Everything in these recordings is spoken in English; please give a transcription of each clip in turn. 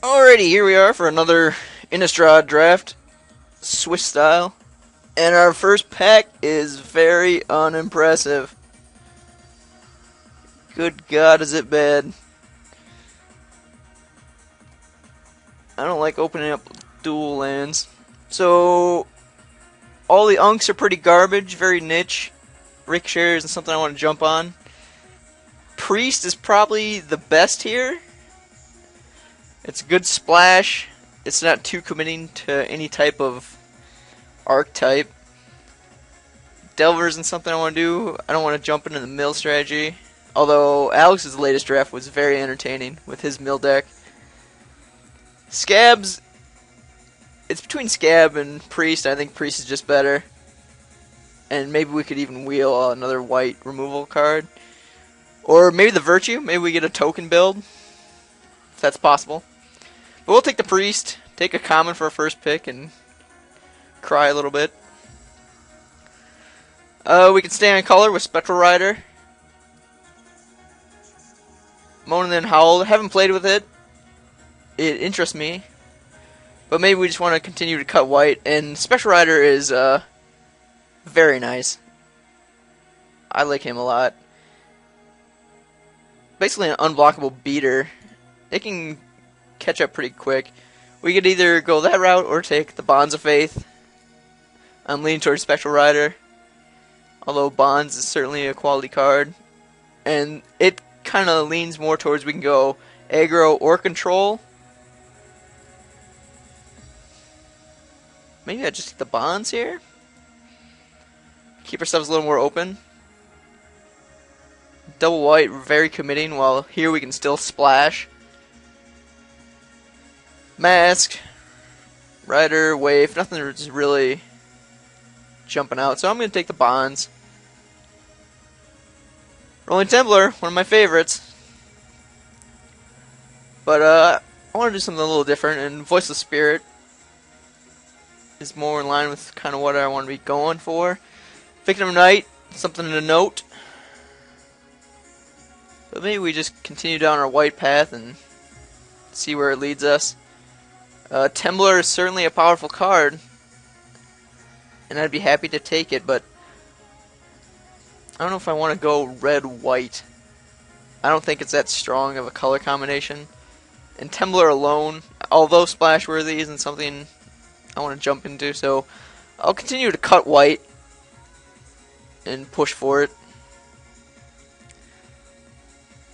Alrighty, here we are for another Innistrad draft, Swiss style. And our first pack is very unimpressive. Good God, is it bad. I don't like opening up dual lands. So, all the unks are pretty garbage, very niche. Ricochet isn't something I want to jump on. Priest is probably the best here. It's a good splash. It's not too committing to any type of archetype. Delver isn't something I want to do. I don't want to jump into the mill strategy. Although Alex's latest draft was very entertaining with his mill deck. Scabs, it's between Scab and Priest. I think Priest is just better. And maybe we could even wheel another white removal card. Or maybe the Virtue. Maybe we get a token build. If that's possible. But we'll take the Priest. Take a common for our first pick and cry a little bit. We can stay on color with Spectral Rider. Moan and then Howl. Haven't played with it. It interests me. But maybe we just want to continue to cut white. And Spectral Rider is very nice. I like him a lot. Basically an unblockable beater. It can catch up pretty quick. We could either go that route or take the Bonds of Faith. I'm leaning towards Spectral Rider. Although Bonds is certainly a quality card. And it kind of leans more towards we can go aggro or control. Maybe I just take the Bonds here. Keep ourselves a little more open. Double white, very committing, while here we can still splash. Mask, Rider, Wave, nothing is really jumping out, so I'm going to take the Bonds. Rolling Templar, one of my favorites. But I want to do something a little different, and Voiceless Spirit is more in line with kind of what I want to be going for. Victim Knight, something to note. But maybe we just continue down our white path and see where it leads us. Temblor is certainly a powerful card, and I'd be happy to take it, but I don't know if I want to go red-white. I don't think it's that strong of a color combination. And Temblor alone, although splash-worthy, isn't something I want to jump into, so I'll continue to cut white and push for it.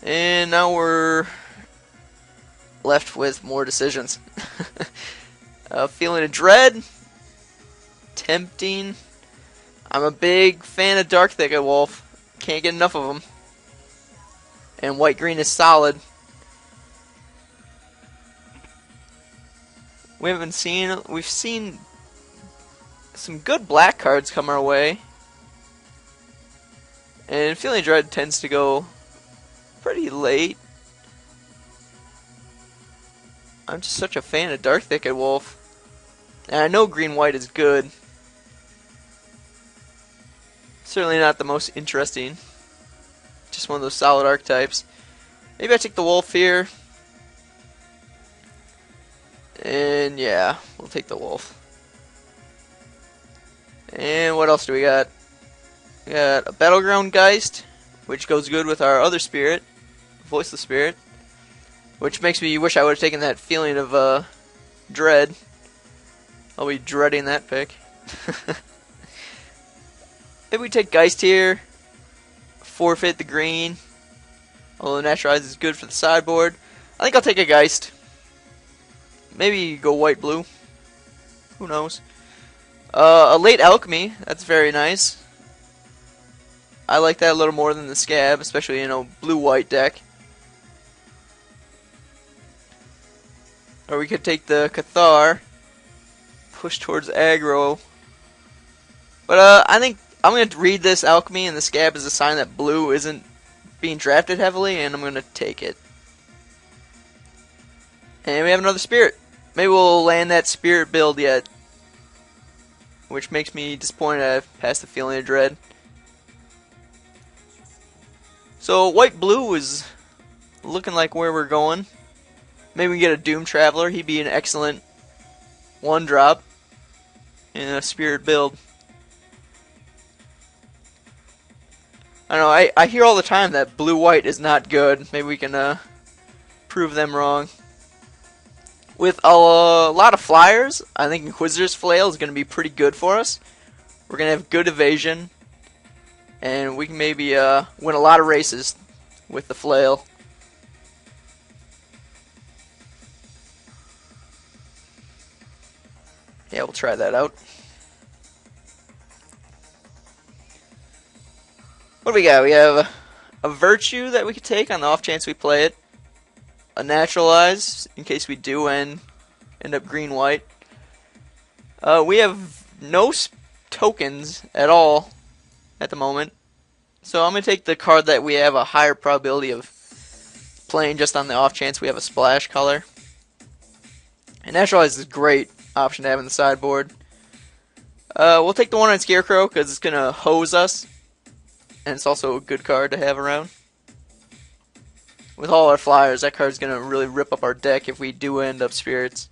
And now we're left with more decisions. Feeling of Dread. Tempting. I'm a big fan of Dark Thicket Wolf. Can't get enough of them. And white-green is solid. We've seen some good black cards come our way. And Feeling of Dread tends to go pretty late. I'm just such a fan of Dark Thicket Wolf. And I know green-white is good. Certainly not the most interesting. Just one of those solid archetypes. Maybe I take the wolf here. And yeah, we'll take the wolf. And what else do we got? We got a Battleground Geist, which goes good with our other spirit, Voiceless Spirit. Which makes me wish I would have taken that Feeling of Dread. I'll be dreading that pick. Maybe we take Geist here. Forfeit the green. Although Naturalize is good for the sideboard. I think I'll take a Geist. Maybe go white-blue. Who knows? A late Alchemy. That's very nice. I like that a little more than the Scab, especially in a blue-white deck. Or we could take the Cathar. Push towards aggro. But I think I'm going to read this Alchemy, and the Scab is a sign that blue isn't being drafted heavily, and I'm going to take it. And we have another Spirit. Maybe we'll land that Spirit build yet. Which makes me disappointed I've passed the Feeling of Dread. So white-blue is looking like where we're going. Maybe we can get a Doom Traveler. He'd be an excellent 1-drop in a Spirit build. I don't know, I hear all the time that blue-white is not good. Maybe we can prove them wrong. With a lot of flyers, I think Inquisitor's Flail is going to be pretty good for us. We're going to have good evasion, and we can maybe win a lot of races with the Flail. Yeah, we'll try that out. What do we got? We have a Virtue that we could take on the off chance we play it. A Naturalize, in case we do end up green-white. We have no tokens at all at the moment. So I'm going to take the card that we have a higher probability of playing just on the off chance we have a splash color. And Naturalize is a great option to have in the sideboard. We'll take the one on Scarecrow because it's going to hose us. And it's also a good card to have around. With all our flyers, that card's going to really rip up our deck if we do end up spirits.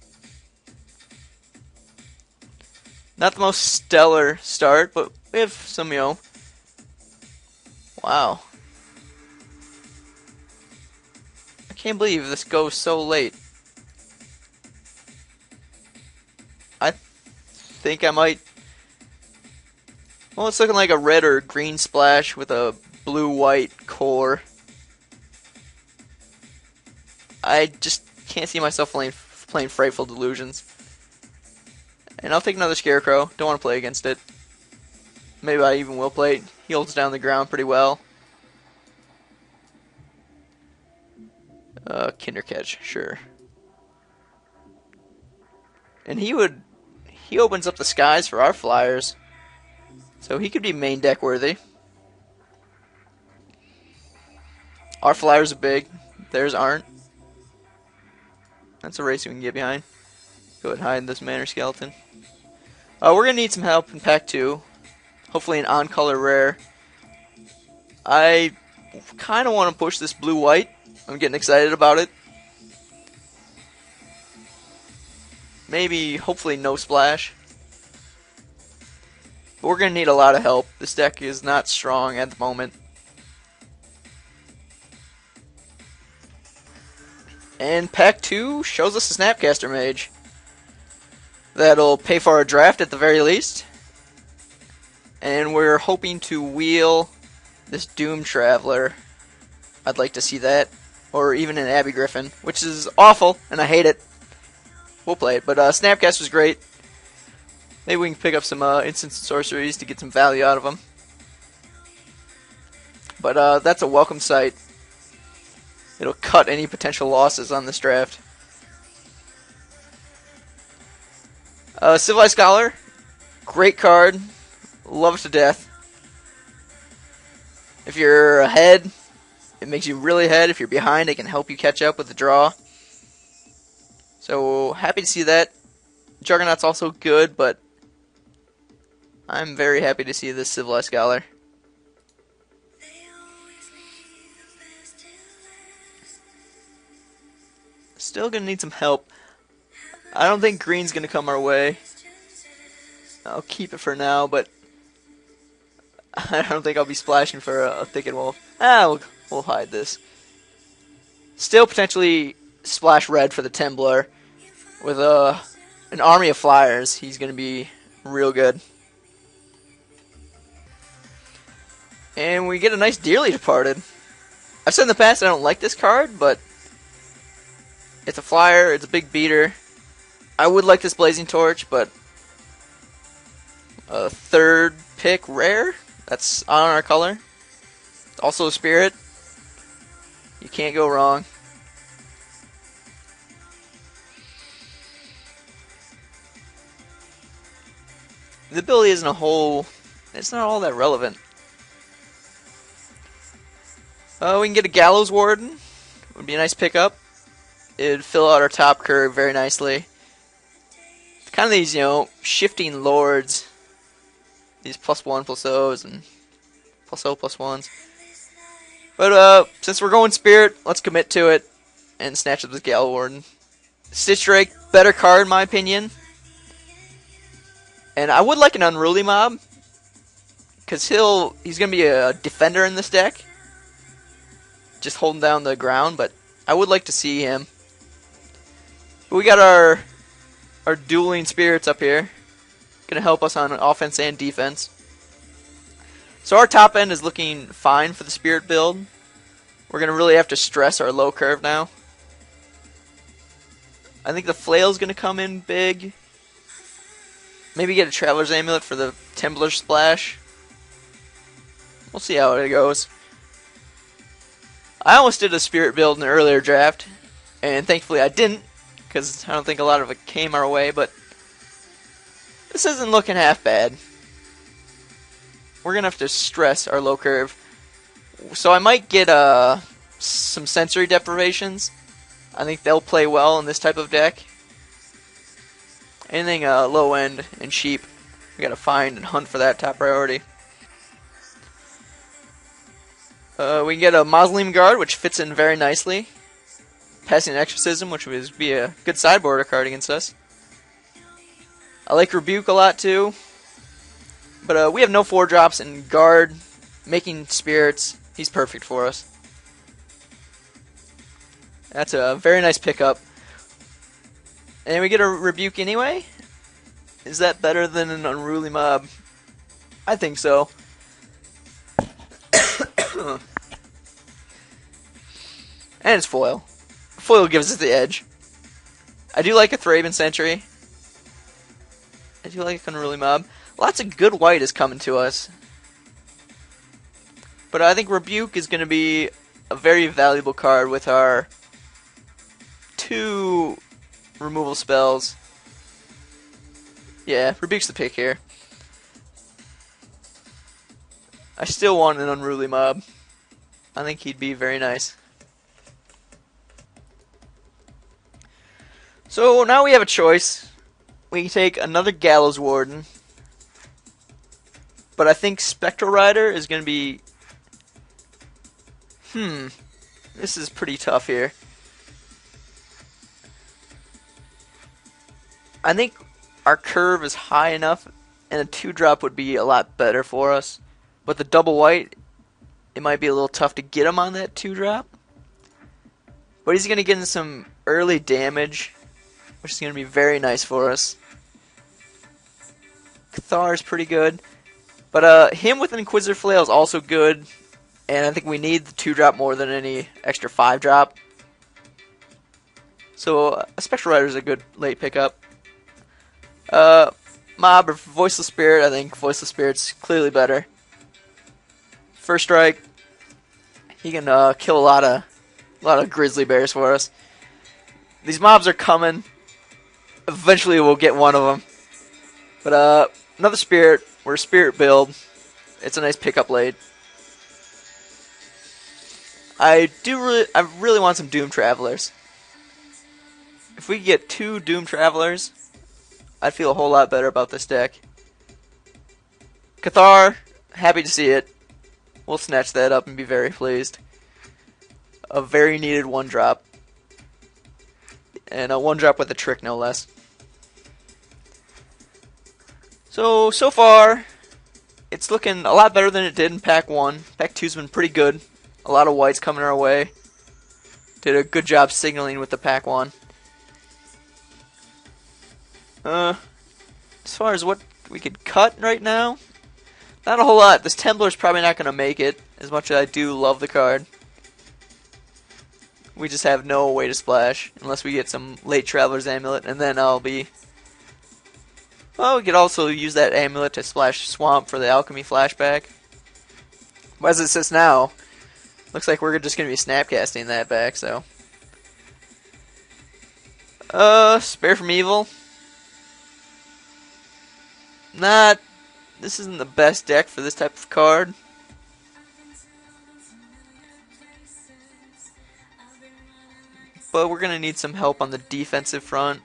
Not the most stellar start, but we have some, wow. I can't believe this goes so late. I think I might... Well, it's looking like a red or green splash with a blue-white core. I just can't see myself playing Frightful Delusions. And I'll take another Scarecrow. Don't want to play against it. Maybe I even will play it. He holds down the ground pretty well. Kindercatch, sure. And he opens up the skies for our flyers. So he could be main deck worthy. Our flyers are big. Theirs aren't. That's a race we can get behind. Go ahead and hide this Manor Skeleton. We're going to need some help in Pack 2. Hopefully an on-color rare. I kind of want to push this blue-white. I'm getting excited about it. Maybe, hopefully no splash. But we're going to need a lot of help. This deck is not strong at the moment. And Pack 2 shows us a Snapcaster Mage. That'll pay for our draft at the very least. And we're hoping to wheel this Doom Traveler. I'd like to see that. Or even an Abbey Griffin, which is awful, and I hate it. We'll play it, but Snapcaster's great. Maybe we can pick up some instants and sorceries to get some value out of them. But that's a welcome sight. It'll cut any potential losses on this draft. Civilized Scholar, great card. Love it to death. If you're ahead, it makes you really ahead. If you're behind, it can help you catch up with the draw. So, happy to see that. Juggernaut's also good, but I'm very happy to see this Civilized Scholar. Still gonna need some help. I don't think green's gonna come our way. I'll keep it for now, but I don't think I'll be splashing for a Thicket Wolf. We'll hide this. Still potentially splash red for the Temblar. With an army of flyers, he's gonna be real good. And we get a nice Dearly Departed. I've said in the past I don't like this card, but it's a flyer, it's a big beater. I would like this Blazing Torch, but a third pick rare, that's on our color. It's also a Spirit. You can't go wrong. The ability isn't it's not all that relevant. We can get a Gallows Warden. Would be a nice pickup. It'd fill out our top curve very nicely. It's kind of these, shifting lords. These +1/+0s and +0/+1s. But since we're going Spirit, let's commit to it. and snatch up this Gal Warden. Stitch Drake, better card in my opinion. And I would like an Unruly Mob, because he's going to be a defender in this deck, just holding down the ground, but I would like to see him. But we got our dueling spirits up here, going to help us on offense and defense. So our top end is looking fine for the spirit build. We're going to really have to stress our low curve now. I think the flail is going to come in big. Maybe get a Traveler's Amulet for the Templar Splash. We'll see how it goes. I almost did a spirit build in the earlier draft, and thankfully I didn't, because I don't think a lot of it came our way, but this isn't looking half bad. We're going to have to stress our low curve. So I might get some sensory deprivations. I think they'll play well in this type of deck. Anything low end and cheap, we gotta find and hunt for that top priority. We can get a Mausoleum Guard, which fits in very nicely. Passing an Exorcism, which would be a good sideboarder card against us. I like Rebuke a lot too. But we have no 4-drops, and Guard, making spirits, he's perfect for us. That's a very nice pickup. And we get a Rebuke anyway? Is that better than an Unruly Mob? I think so. And it's foil. Foil gives us the edge. I do like a Thraben Sentry. I do like an Unruly Mob. Lots of good white is coming to us. But I think Rebuke is going to be a very valuable card with our 2 removal spells. Yeah, Rebuke's the pick here. I still want an Unruly Mob. I think he'd be very nice. So now we have a choice. We can take another Gallows Warden. But I think Spectral Rider is going to be... This is pretty tough here. I think our curve is high enough, and a 2-drop would be a lot better for us. But the double white, it might be a little tough to get him on that 2-drop. But he's going to get in some early damage, which is going to be very nice for us. Cathar is pretty good. But him with an Inquisitor Flail is also good. And I think we need the 2-drop more than any extra 5-drop. So a Spectral Rider is a good late pickup. Mob or Voiceless Spirit, I think Voiceless Spirit's clearly better. First strike, he can kill a lot of grizzly bears for us. These mobs are coming. Eventually we'll get one of them. But another spirit. We're a spirit build. It's a nice pickup late. I really want some Doom Travelers. If we could get 2 Doom Travelers, I'd feel a whole lot better about this deck. Cathar, happy to see it. We'll snatch that up and be very pleased. A very needed 1-drop. And a 1-drop with a trick, no less. So far, it's looking a lot better than it did in Pack 1. Pack 2's been pretty good. A lot of whites coming our way. Did a good job signaling with the Pack 1. As far as what we could cut right now, not a whole lot. This Templar's probably not going to make it, as much as I do love the card. We just have no way to splash, unless we get some late Traveler's Amulet, and then I'll be... Well, we could also use that amulet to splash Swamp for the Alchemy flashback. But as it says now, looks like we're just going to be snapcasting that back, so... Spare from Evil. This isn't the best deck for this type of card. But we're going to need some help on the defensive front.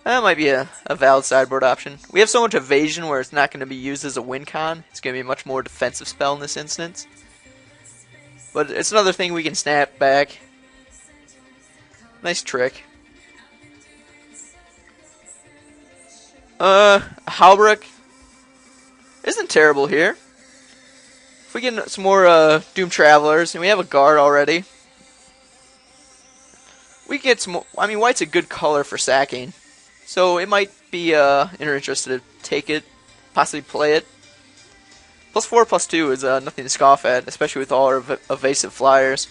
That might be a valid sideboard option. We have so much evasion where it's not going to be used as a win con. It's going to be a much more defensive spell in this instance. But it's another thing we can snap back. Nice trick. Halbrook isn't terrible here. If we get some more Doom Travelers, and we have a guard already, we get some. I mean, white's a good color for sacking, so it might be interested to take it, possibly play it. +4, +2 is nothing to scoff at, especially with all our evasive flyers.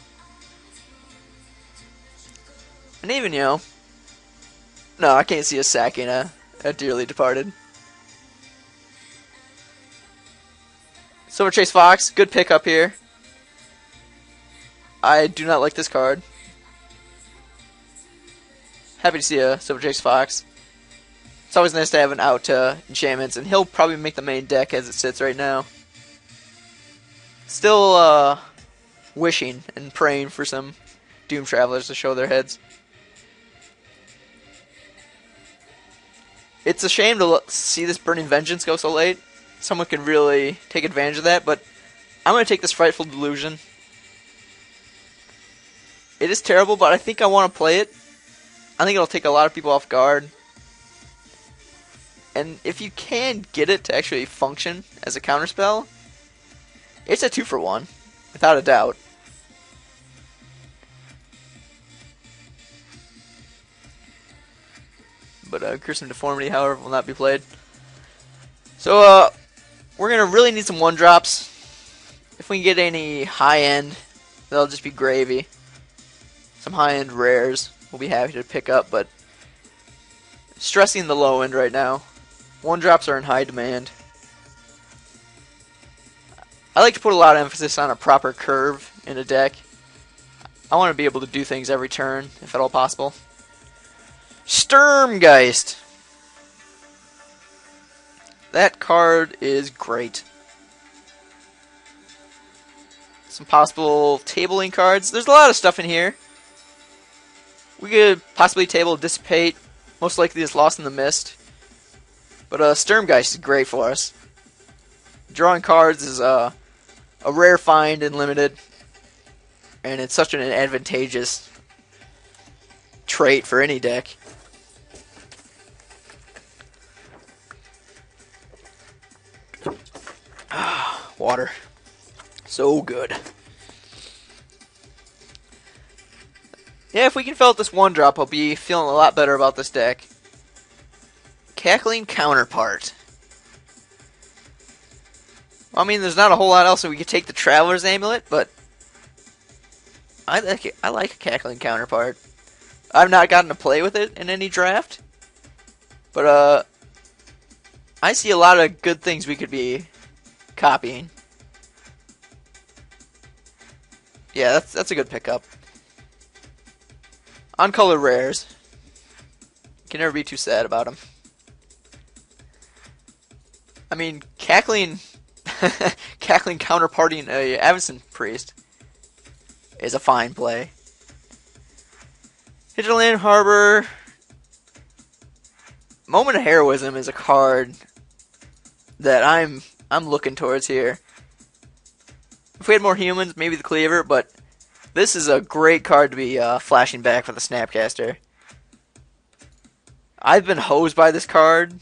And even, no, I can't see us sacking a Dearly Departed. Silver Chase Fox, good pickup here. I do not like this card. Happy to see a Silver Chase Fox. It's always nice to have an out to enchantments, and he'll probably make the main deck as it sits right now. Still wishing and praying for some Doom Travelers to show their heads. It's a shame to see this Burning Vengeance go so late. Someone could really take advantage of that, but I'm going to take this Frightful Delusion. It is terrible, but I think I want to play it. I think it'll take a lot of people off guard. And if you can get it to actually function as a counterspell, it's a 2-for-1, without a doubt. But Gruesome Deformity, however, will not be played. So, we're going to really need some 1-drops. If we can get any high-end, that'll just be gravy. Some high-end rares we'll be happy to pick up, but stressing the low end right now. 1-drops are in high demand. I like to put a lot of emphasis on a proper curve in a deck. I want to be able to do things every turn, if at all possible. Sturmgeist! That card is great. Some possible tabling cards. There's a lot of stuff in here. We could possibly table Dissipate. Most likely it's Lost in the Mist. But Sturmgeist is great for us. Drawing cards is a rare find in Limited. And it's such an advantageous trait for any deck. Water. So good. Yeah, if we can fill out this 1-drop, I'll be feeling a lot better about this deck. Cackling Counterpart. Well, I mean, there's not a whole lot else, so we could take the Traveler's Amulet, but I like a Cackling Counterpart. I've not gotten to play with it in any draft, but I see a lot of good things we could be copying. Yeah, that's a good pickup. On-color rares. Can never be too sad about them. I mean, Cackling counterparting a Avacyn Priest is a fine play. Hinterland Harbor. Moment of Heroism is a card that I'm looking towards here. If we had more humans, maybe the Cleaver, but this is a great card to be flashing back for the Snapcaster. I've been hosed by this card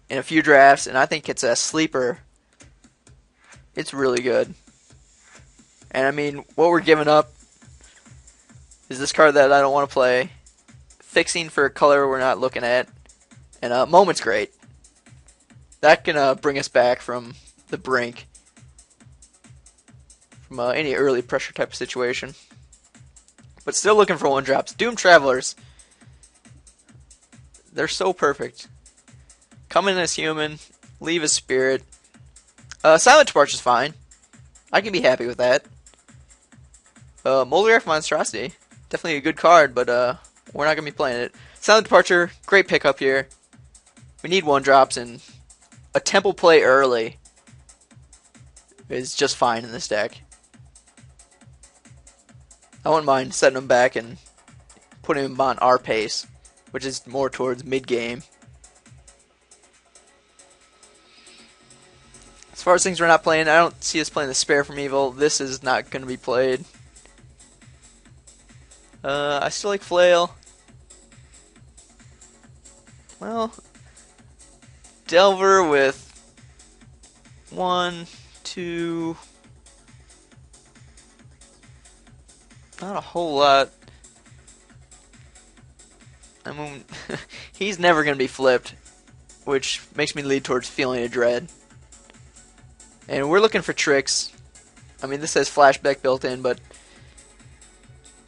in a few drafts, and I think it's a sleeper. It's really good. And I mean, what we're giving up is this card that I don't want to play. Fixing for a color we're not looking at. And Moment's great. That can bring us back from the brink. From any early pressure type of situation. But still looking for 1-drops. Doom Travelers. They're so perfect. Come in as human. Leave as spirit. Silent Departure is fine. I can be happy with that. Moldraff Monstrosity. Definitely a good card, but we're not going to be playing it. Silent Departure, great pickup here. We need 1-drops, and a Temple play early is just fine in this deck. I wouldn't mind setting them back and putting them on our pace, which is more towards mid-game. As far as things we're not playing, I don't see us playing the Spare from Evil. This is not going to be played. I still like Flail. Well, Delver with 1, 2, not a whole lot. I mean, he's never going to be flipped, which makes me lead towards Feeling of Dread. And we're looking for tricks. I mean, this has flashback built in, but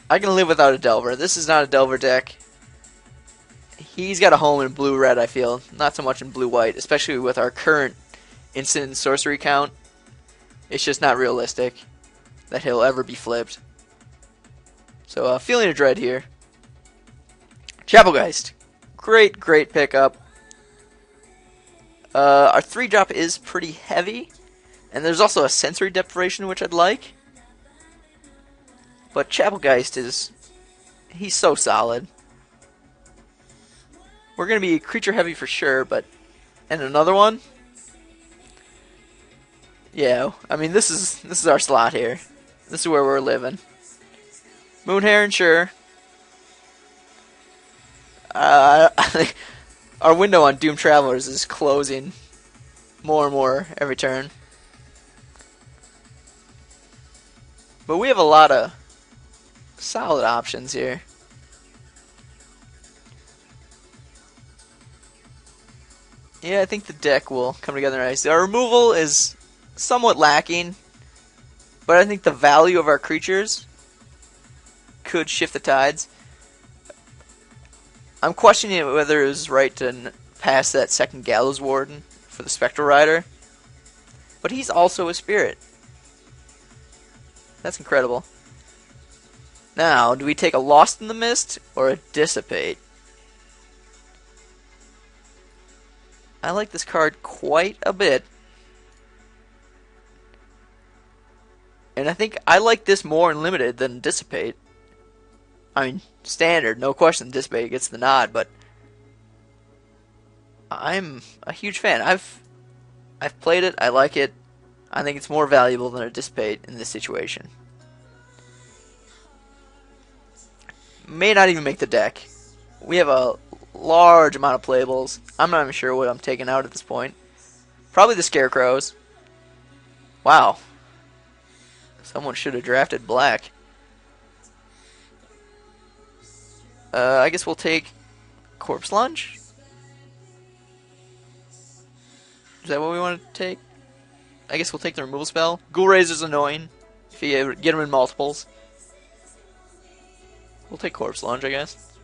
I can live without a Delver. This is not a Delver deck. He's got a home in blue-red, I feel. Not so much in blue-white, especially with our current instant and sorcery count. It's just not realistic that he'll ever be flipped. So, Feeling of Dread here. Chapelgeist. Great, great pickup. Our 3-drop is pretty heavy. And there's also a sensory deprivation, which I'd like. But Chapelgeist is... he's so solid. We're going to be creature heavy for sure, but... and another one? Yeah, I mean, this is our slot here. This is where we're living. Moonheron, sure. I think our window on Doom Travelers is closing more and more every turn. But we have a lot of solid options here. Yeah, I think the deck will come together nicely. Our removal is somewhat lacking, but I think the value of our creatures could shift the tides. I'm questioning whether it was right to pass that second Gallows Warden for the Spectral Rider, but he's also a spirit. That's incredible. Now, do we take a Lost in the Mist or a Dissipate? I like this card quite a bit. And I think I like this more in Limited than Dissipate. I mean, Standard, no question, Dissipate gets the nod, but I'm a huge fan. I've played it, I like it. I think it's more valuable than a Dissipate in this situation. May not even make the deck. We have a large amount of playables. I'm not even sure what I'm taking out at this point. Probably the Scarecrows. Wow. Someone should have drafted black. I guess we'll take Corpse Lunge? Is that what we want to take? I guess we'll take the removal spell. Ghoul Razor's annoying if you get them in multiples. We'll take Corpse Lunge, I guess.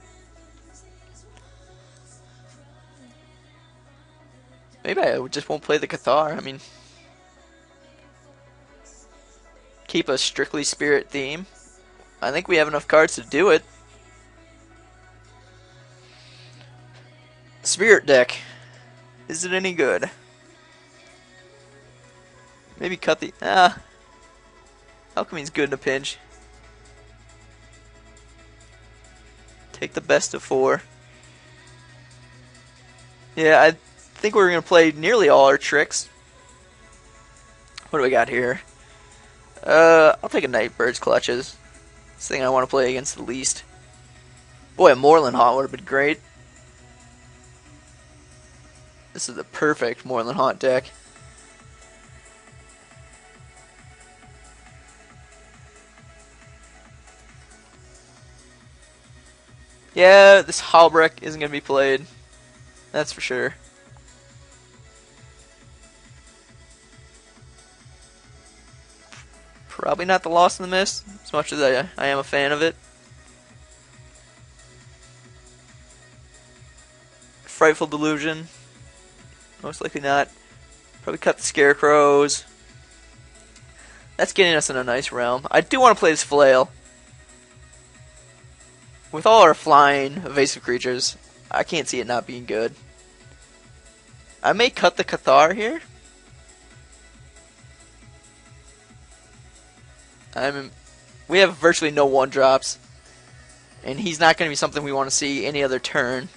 Maybe I just won't play the Cathar. I mean, keep a strictly spirit theme. I think we have enough cards to do it. Spirit deck. Is it any good? Maybe cut the... Alchemy's good in a pinch. Take the best of 4. Yeah, I think we're going to play nearly all our tricks. What do we got here? I'll take a Nightbird's Clutches. It's the thing I want to play against the least. Boy, a Moreland Haunt would have been great. This is the perfect Moreland Haunt deck. Yeah, this Halbreck isn't going to be played. That's for sure. Probably not the Lost in the Mist, as much as I am a fan of it. Frightful Delusion. Most likely not. Probably cut the Scarecrows. That's getting us in a nice realm. I do want to play this Flail. With all our flying, evasive creatures, I can't see it not being good. I may cut the Cathar here. We have virtually no 1-drops. And he's not going to be something we want to see any other turn.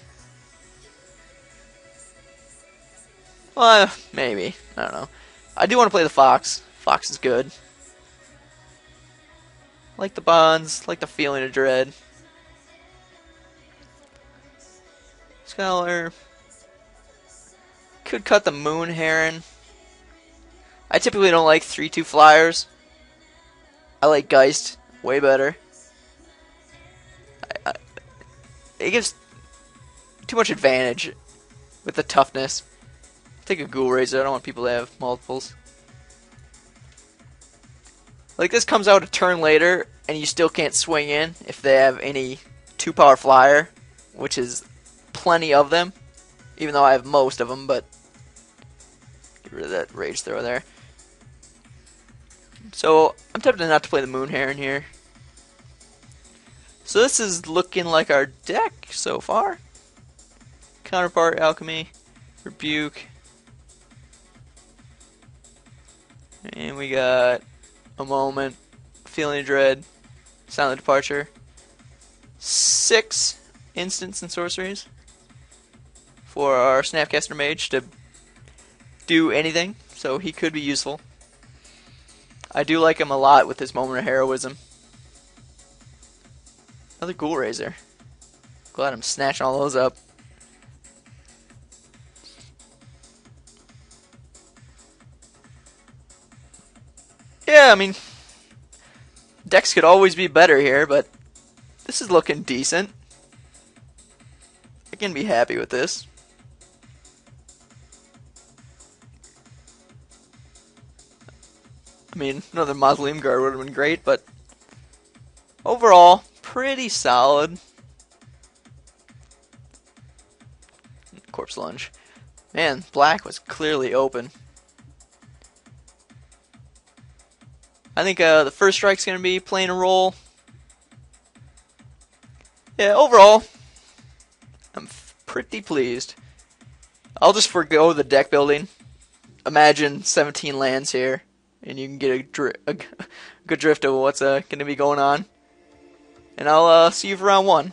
Well, maybe. I don't know. I do want to play the Fox. Fox is good. Like the Bonds. Like the Feeling of Dread. Scholar. could cut the Moon Heron. I typically don't like 3/2 flyers. I like Geist way better. It gives too much advantage with the toughness. Take a Ghoul Raiser. I don't want people to have multiples. Like, this comes out a turn later, and you still can't swing in if they have any 2-power flyer, which is plenty of them, even though I have most of them, but get rid of that Rage Throw there. So, I'm tempted not to play the Moon Heron here. So this is looking like our deck so far. Counterpart, Alchemy, Rebuke. And we got a Moment, Feeling of Dread, Silent Departure. 6 instants and sorceries for our Snapcaster Mage to do anything, so he could be useful. I do like him a lot with his Moment of Heroism. Another Ghoul Raiser. Glad I'm snatching all those up. Yeah, I mean, decks could always be better here, but this is looking decent. I can be happy with this. I mean, another Mausoleum Guard would have been great, but overall, pretty solid. Corpse Lunge. Man, black was clearly open. I think the first strike's going to be playing a role. Yeah, overall, I'm pretty pleased. I'll just forgo the deck building. Imagine 17 lands here, and you can get a good drift of what's going to be going on. And I'll see you for round 1.